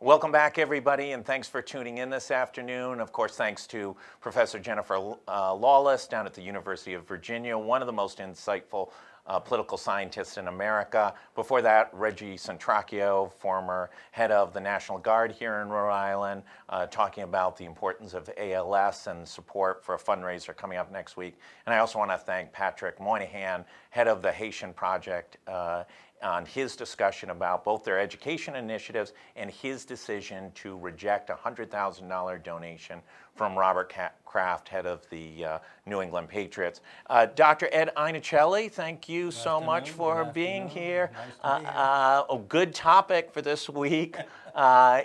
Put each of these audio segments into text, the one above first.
Welcome back, everybody, and thanks for tuning in this afternoon. Of course, thanks to Professor Jennifer Lawless down at the University of Virginia, one of the most insightful political scientists in America. Before that, Reggie Centracchio, former head of the National Guard here in Rhode Island, talking about the importance of ALS and support for a fundraiser coming up next week. And I also want to thank Patrick Moynihan, head of the Haitian Project, on his discussion about both their education initiatives and his decision to reject a $100,000 donation from Robert Kraft, head of the New England Patriots. Dr. Ed Iannuccilli, thank you so much for being here. A good topic for this week.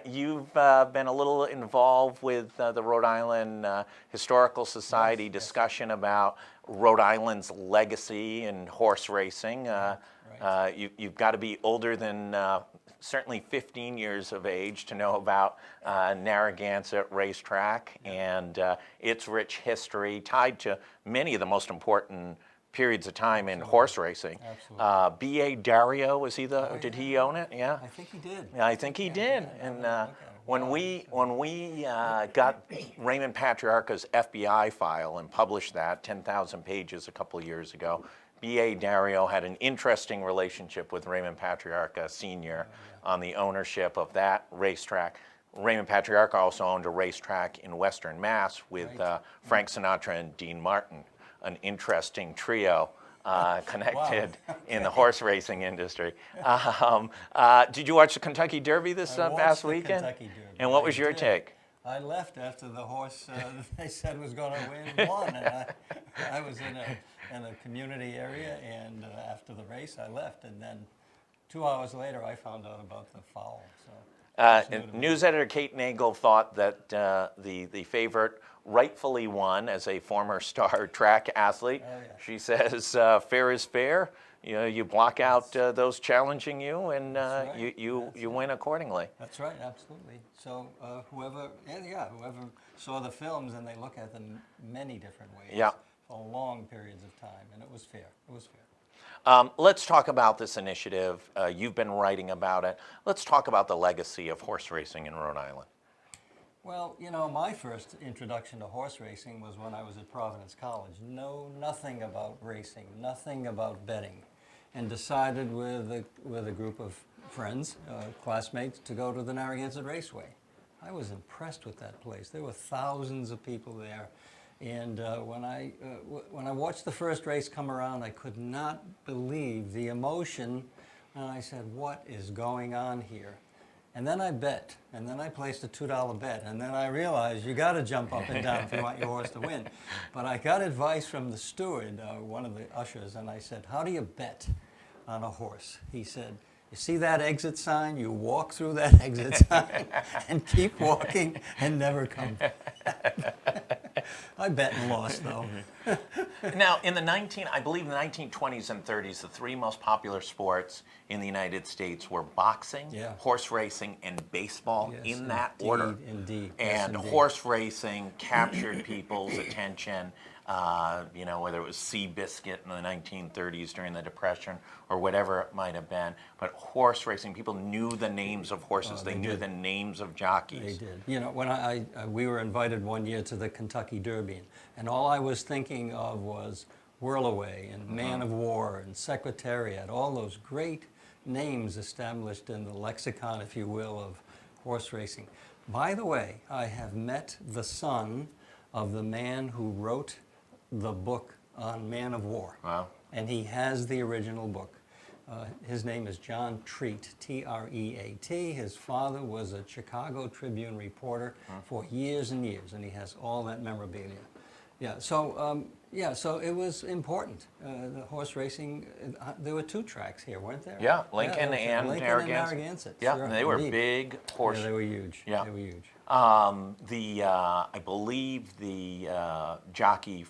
You've been a little involved with the Rhode Island Historical Society discussion about Rhode Island's legacy in horse racing. You've got to be older than certainly 15 years of age to know about Narragansett Racetrack and its rich history tied to many of the most important periods of time in horse racing. B.A. Dario, did he own it? Yeah, I think he did. I think he did. And when we got Raymond Patriarca's FBI file and published that, 10,000 pages a couple of years ago, B.A. Dario had an interesting relationship with Raymond Patriarca Sr. on the ownership of that racetrack. Raymond Patriarca also owned a racetrack in Western Mass with Frank Sinatra and Dean Martin, an interesting trio connected in the horse racing industry. Did you watch the Kentucky Derby this past weekend? Kentucky Derby. And what was your take? I left after the horse they said was going to win won, and I was in a community area, and after the race I left, and then 2 hours later I found out about the foul. So news editor Kate Nagel thought that the favorite rightfully won as a former star track athlete. Oh, yeah. She says fair is fair. You block out those challenging you, and you win accordingly. That's right, absolutely. So whoever saw the films, and they look at them many different ways for long periods of time, and it was fair. It was fair. Let's talk about this initiative. You've been writing about it. Let's talk about the legacy of horse racing in Rhode Island. Well, my first introduction to horse racing was when I was at Providence College. Nothing about racing, nothing about betting, and decided with a group of friends, classmates, to go to the Narragansett Raceway. I was impressed with that place. There were thousands of people there, and when I watched the first race come around, I could not believe the emotion, and I said, "What is going on here?" And then I bet, and then I placed a $2 bet, and then I realized you got to jump up and down if you want your horse to win. But I got advice from the steward, one of the ushers, and I said, "How do you bet on a horse?" He said, "You see that exit sign? You walk through that exit sign and keep walking and never come back." I bet and lost, though. Now, I believe in the 1920s and 30s, the three most popular sports in the United States were boxing, horse racing, and baseball, in that order. Indeed. And yes, horse racing captured people's attention, whether it was Seabiscuit in the 1930s during the Depression or whatever it might have been. But horse racing, people knew the names of horses. They knew the names of jockeys. They did. When we were invited one year to the Kentucky Derby, and all I was thinking of was Whirlaway and Man of War and Secretariat, all those great names established in the lexicon, if you will, of horse racing. By the way, I have met the son of the man who wrote the book on Man of War. Wow. And he has the original book. His name is John Treat, T-R-E-A-T. His father was a Chicago Tribune reporter for years and years, and he has all that memorabilia. So it was important. The horse racing, there were two tracks here, weren't there? Yeah, Lincoln and Narragansett. Yeah, sure, and they were indeed. big horse. Yeah, they were huge. Yeah. They were huge. I believe the jockey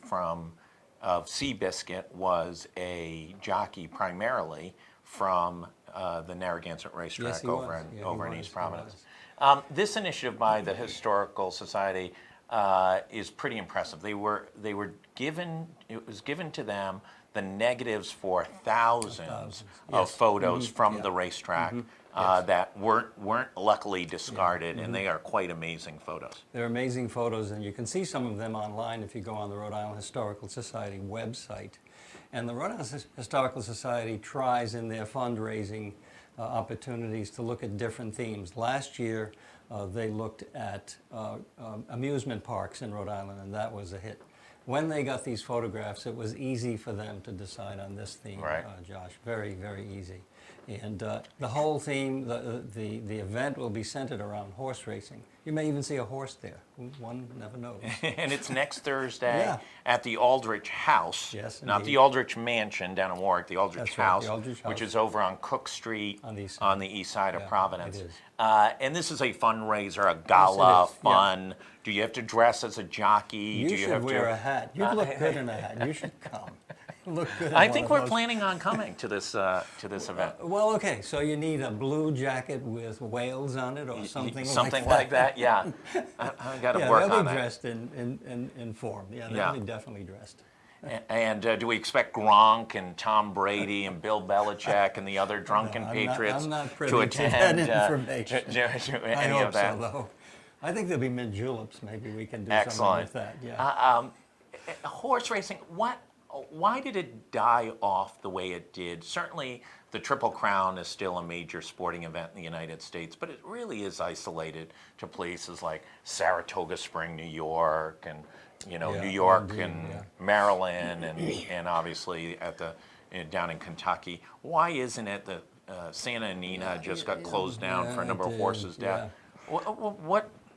of Seabiscuit was a jockey primarily from the Narragansett Racetrack over in East Providence. This initiative by the Historical Society is pretty impressive. It was given to them the negatives for thousands of photos from the racetrack Yes. that weren't luckily discarded, and they are quite amazing photos. They're amazing photos, and you can see some of them online if you go on the Rhode Island Historical Society website. And the Rhode Island Historical Society tries in their fundraising opportunities to look at different themes. Last year, they looked at amusement parks in Rhode Island, and that was a hit. When they got these photographs, it was easy for them to decide on this theme, Right. Josh. Very, very easy. And the whole theme, the event will be centered around horse racing. You may even see a horse there. One never knows. And it's next Thursday Yeah. at the Aldrich House. Yes, Not indeed. the Aldrich Mansion down in Warwick, the Aldrich That's right, House, the Aldrich which House. is over on Cook Street On the east side. of Yeah, Providence. it is. And this is a fundraiser, a gala, Yes, it is, yeah. fun. Do you have to dress as a jockey? You Do should have wear to... a hat. You'd look good in a hat. You should come. Look good in I one think of we're those. planning on coming to this event. Well, okay, so you need a blue jacket with whales on it or something like that. Yeah, I got to Yeah, work they'll on be that. dressed in form. Yeah, they'll Yeah. be definitely dressed. And do we expect Gronk and Tom Brady and Bill Belichick and the other drunken I'm Patriots not to privy to attend that information. to I any hope of that? so, though. I think there'll be mint juleps. Maybe we can do Excellent. something with that. Yeah. Horse racing, why did it die off the way it did? Certainly, the Triple Crown is still a major sporting event in the United States, but it really is isolated to places like Saratoga Spring, New York, and Yeah, New York indeed, and yeah. Maryland, and obviously down in Kentucky. Why isn't it that Santa Anita just got closed down for a number it of did, horses' death? yeah.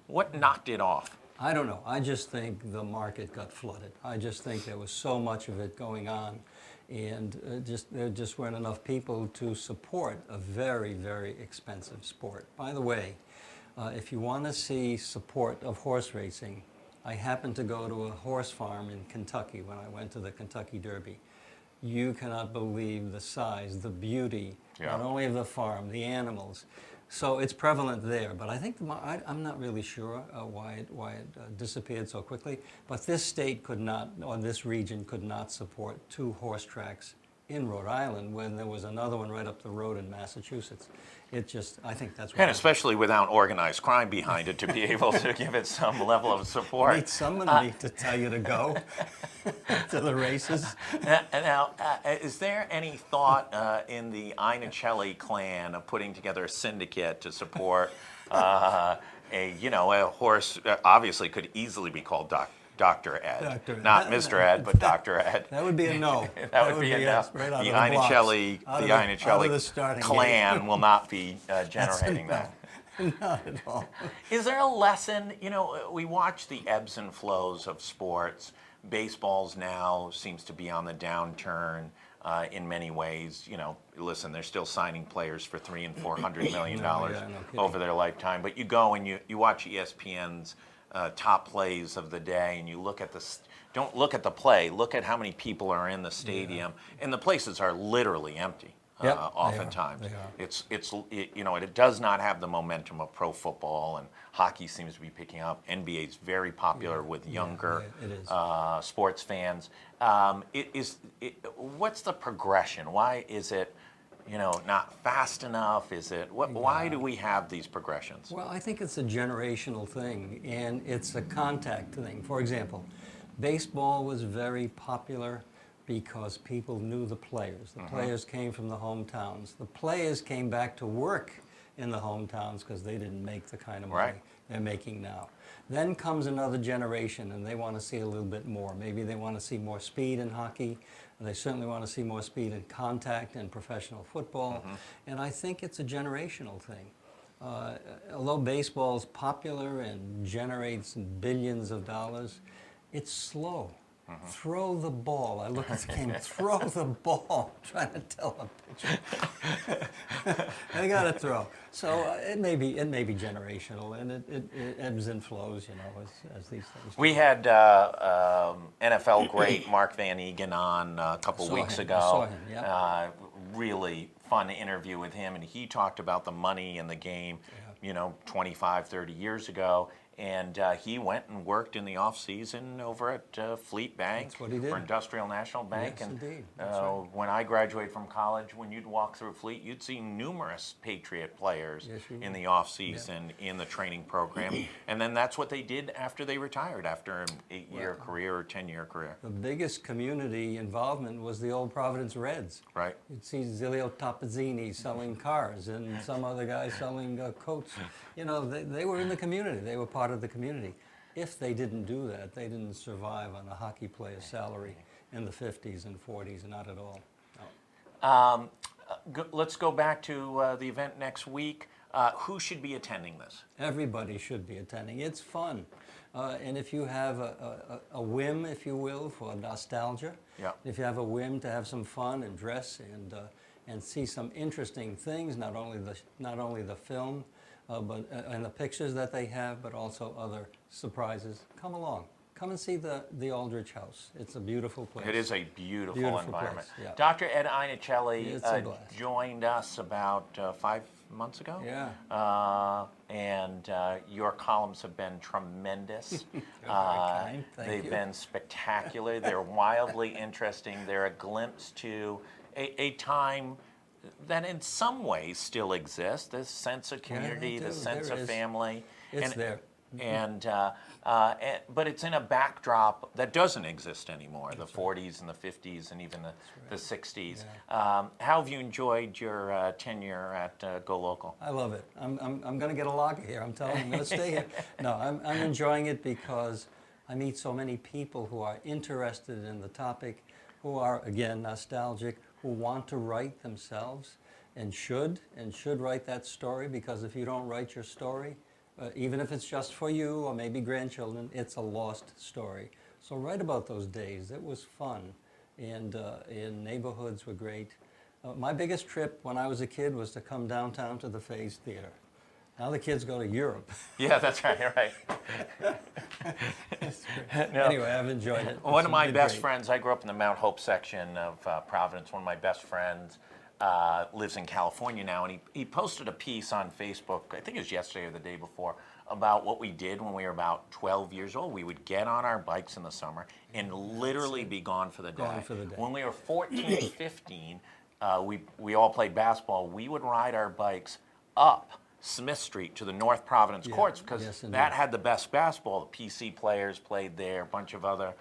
What knocked it off? I don't know. I just think the market got flooded. I just think there was so much of it going on, and there just weren't enough people to support a very, very expensive sport. By the way, if you want to see support of horse racing, I happened to go to a horse farm in Kentucky when I went to the Kentucky Derby. You cannot believe the size, the beauty, Yeah. not only of the farm, the animals. So it's prevalent there, but I think I'm not really sure why it disappeared so quickly. But this state could not, or this region could not support 2 horse tracks in Rhode Island when there was another one right up the road in Massachusetts. I think that's what. And especially without organized crime behind it to be able to give it some level of support. Need somebody to tell you to go to the races. Now, is there any thought in the Iannuccilli clan of putting together a syndicate to support a horse? Obviously, could easily be called Dr. Ed, Dr. Ed. not Mr. Ed, but Dr. Ed. That would be a no. That would be a no. yes, right out The of the blocks. Iannuccilli, Out of the out of the starting clan will not be generating gate. that. Not at all. Is there a lesson? We watch the ebbs and flows of sports. Baseball's now seems to be on the downturn in many ways. Listen, they're still signing players for $300 and $400 million No kidding. over their lifetime. But you go and you watch ESPN's top plays of the day, and you look at don't look at the play. Look at how many people are in the stadium, and the places are literally empty. Yep, Oftentimes, they are. it does not have the momentum of pro football, and hockey seems to be picking up. NBA is very popular with younger it is. sports fans. What's the progression? Why is it, not fast enough? Why do we have these progressions? Well, I think it's a generational thing, and it's a contact thing. For example, baseball was very popular because people knew the players. The players came from the hometowns. The players came back to work in the hometowns because they didn't make the kind of money Right. they're making now. Then comes another generation, and they want to see a little bit more. Maybe they want to see more speed in hockey. And they certainly want to see more speed in contact in professional football. And I think it's a generational thing. Although baseball is popular and generates billions of dollars, it's slow. Throw the ball. I look at the game, throw the ball, trying to tell a pitcher. They got to throw. So it may be generational, and it ebbs and flows, as these things. We had NFL great Mark Van Egan on a couple Saw weeks him. ago. I saw him, yeah. Really fun interview with him, and he talked about the money in the game, 25, 30 years ago. And he went and worked in the off season over at Fleet Bank That's what he did. for Industrial National Bank. Yes, and indeed. That's right. when I graduated from college, when you'd walk through Fleet, you'd see numerous Patriot players Yes, you in would. the off season in the training program. And then that's what they did after they retired, after an 8-year career or 10-year career. The biggest community involvement was the old Providence Reds. Right. You'd see Zilio Topazzini selling cars and some other guy selling coats. You know, they were in the community. They were part of the community. If they didn't do that, they didn't survive on a hockey player's salary in the 50s and 40s, not at all. No. Let's go back to the event next week. Who should be attending this? Everybody should be attending. It's fun. And if you have a whim, if you will, for nostalgia, Yeah. if you have a whim to have some fun and dress and see some interesting things, not only the film, but and the pictures that they have, but also other surprises, come along. Come and see the Aldrich House. It's a beautiful place. It is a beautiful Beautiful environment. place, yeah. Dr. Ed Iannuccilli It's a blast. joined us about 5 months ago. Yeah. And your columns have been tremendous. kind. Thank They've you. been spectacular. They're wildly interesting. They're a glimpse to a time that in some ways still exists, this sense of community, they this do. sense There of is. family. It's there. But it's in a backdrop that doesn't exist anymore, the 40s and the 50s and even the 60s. How have you enjoyed your tenure at Go Local? I love it. I'm going to get a locker here. I'm telling you, I'm going to stay here. No, I'm enjoying it because I meet so many people who are interested in the topic, who are, again, nostalgic, who want to write themselves and should write that story, because if you don't write your story, even if it's just for you or maybe grandchildren, it's a lost story. So write about those days. It was fun, and neighborhoods were great. My biggest trip when I was a kid was to come downtown to the Phase Theater. Now the kids go to Europe. Yeah, that's right, right. No. Anyway, I've enjoyed it. One of my been best great. friends, I grew up in the Mount Hope section of Providence. One of my best friends lives in California now, and he posted a piece on Facebook, I think it was yesterday or the day before, about what we did when we were about 12 years old. We would get on our bikes in the summer and literally be gone for the day. Gone for the day. When we were 14, 15, we all played basketball. We would ride our bikes up Smith Street to the North Providence courts, because yes, indeed. that had the best basketball. The PC players played there, a bunch of other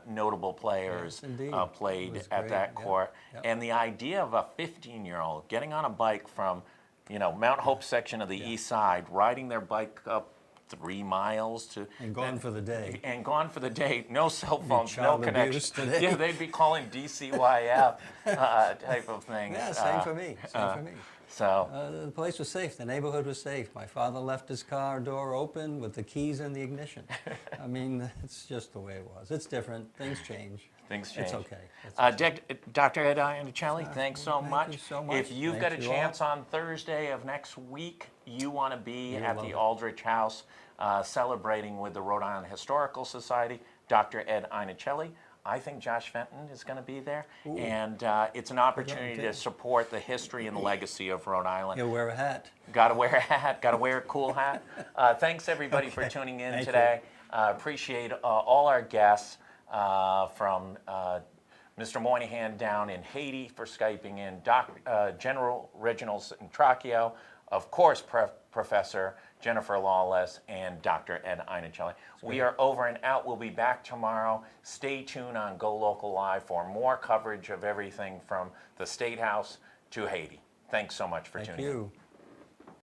notable players Yes, indeed. played It was at great. that Yep, court. yep. And the idea of a 15-year-old getting on a bike from, Mount Hope section of the east side, riding their bike up 3 miles to And gone for the day. and gone for the day. No cell phones, no child connection. abuse today. Yeah, they'd be calling DCYF type of thing. Yeah, same for me. Same for me. So The place was safe. The neighborhood was safe. My father left his car door open with the keys in the ignition. I mean, it's just the way it was. It's different. Things change. things change. It's okay. Dr. Ed Iannuccilli, thanks so thank much. you so much. If you've Thank got a you all. chance on Thursday of next week, you want to be You'll at love the it. Aldrich House celebrating with the Rhode Island Historical Society, Dr. Ed Iannuccilli. I think Josh Fenton is going to be there, and it's an opportunity to support the history and the legacy of Rhode Island. He'll wear a hat. Got to wear a hat, got to wear a cool hat. Thanks everybody for tuning in Thank today. Appreciate all our guests, from Mr. Moynihan down in Haiti for Skyping in, General Reginald Intracchio, of course Professor Jennifer Lawless, and Dr. Ed Iannuccilli. We are over and out. We'll be back tomorrow. Stay tuned on Go Local Live for more coverage of everything from the State House to Haiti. Thanks so much for Thank tuning in. you.